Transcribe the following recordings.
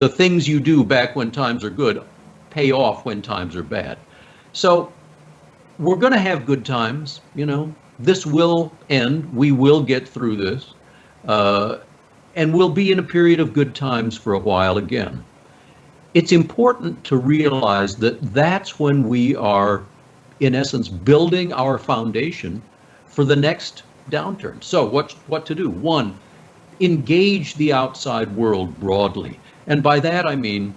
the things you do back when times are good pay off when times are bad. So we're going to have good times, this will end. We will get through this. And we'll be in a period of good times for a while again. It's important to realize that that's when we are, in essence, building our foundation for the next downturn. So what to do? One, engage the outside world broadly. And by that, I mean,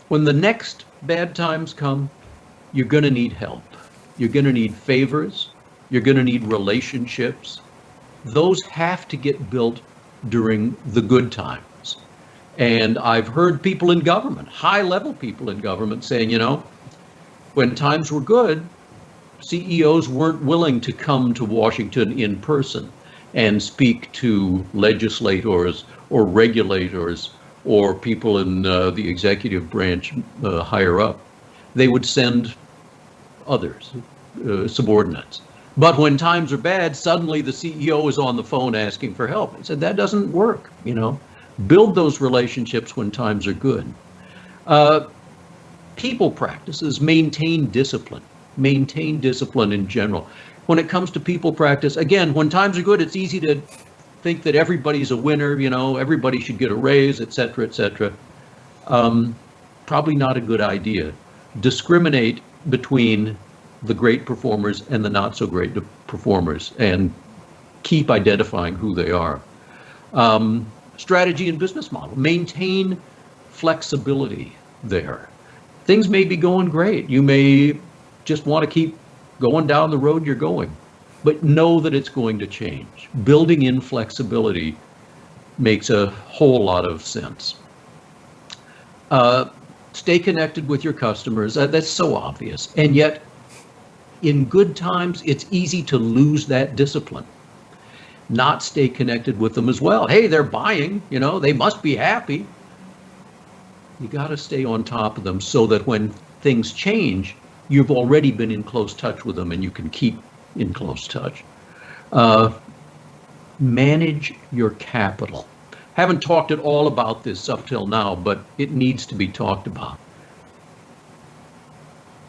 when the next bad times come, you're going to need help. You're going to need favors. You're going to need relationships. Those have to get built during the good times. And I've heard people in government, high-level people in government saying, when times were good, CEOs weren't willing to come to Washington in person and speak to legislators or regulators or people in the executive branch higher up. They would send others, subordinates. But when times are bad, suddenly the CEO is on the phone asking for help. I said, that doesn't work, Build those relationships when times are good. People practices, maintain discipline in general. When it comes to people practice, again, when times are good, it's easy to think that everybody's a winner, everybody should get a raise, et cetera, et cetera. Probably not a good idea. Discriminate between the great performers and the not so great performers and keep identifying who they are. Strategy and business model. Maintain flexibility there. Things may be going great. You may just want to keep going down the road you're going, but know that it's going to change. Building in flexibility makes a whole lot of sense. Stay connected with your customers. That's so obvious. And yet, in good times, it's easy to lose that discipline. Not stay connected with them as well. Hey, they're buying, they must be happy. You got to stay on top of them so that when things change, you've already been in close touch with them and you can keep in close touch. Manage your capital. Haven't talked at all about this up till now, but it needs to be talked about.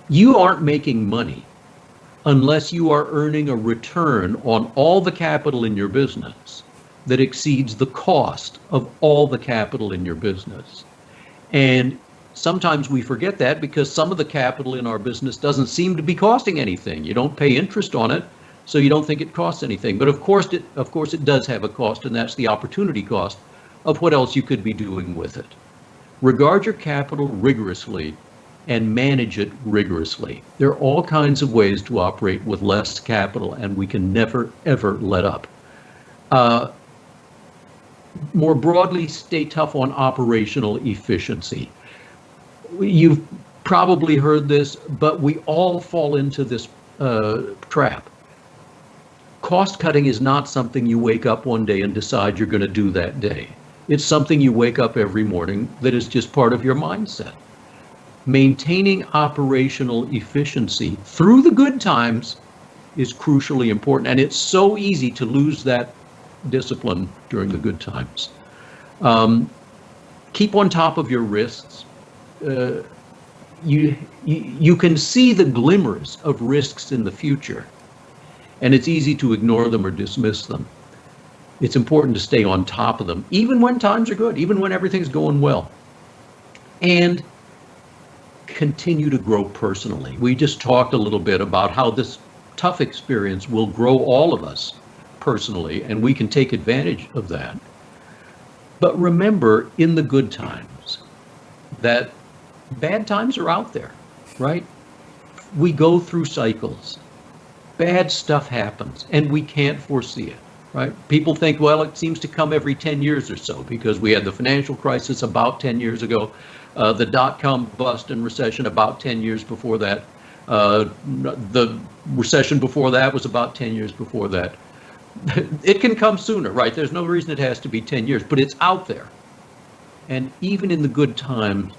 You aren't making money unless you are earning a return on all the capital in your business that exceeds the cost of all the capital in your business. And sometimes we forget that because some of the capital in our business doesn't seem to be costing anything. You don't pay interest on it, so you don't think it costs anything. But of course it does have a cost, and that's the opportunity cost of what else you could be doing with it. Regard your capital rigorously and manage it rigorously. There are all kinds of ways to operate with less capital, and we can never, ever let up. More broadly, stay tough on operational efficiency. You've probably heard this, but we all fall into this trap. Cost cutting is not something you wake up one day and decide you're going to do that day. It's something you wake up every morning that is just part of your mindset. Maintaining operational efficiency through the good times is crucially important, and it's so easy to lose that discipline during the good times. Keep on top of your risks. You can see the glimmers of risks in the future, and it's easy to ignore them or dismiss them. It's important to stay on top of them, even when times are good, even when everything's going well. And continue to grow personally. We just talked a little bit about how this tough experience will grow all of us personally, and we can take advantage of that. But remember, in the good times, that bad times are out there, right? We go through cycles. Bad stuff happens, and we can't foresee it, right? People think, well, it seems to come every 10 years or so, because we had the financial crisis about 10 years ago, the dot-com bust and recession about 10 years before that. The recession before that was about 10 years before that. It can come sooner, right? There's no reason it has to be 10 years, but it's out there. And even in the good times,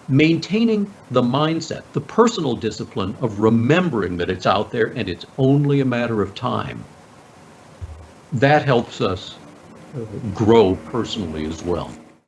maintaining the mindset, the personal discipline of remembering that it's out there and it's only a matter of time, that helps us grow personally as well.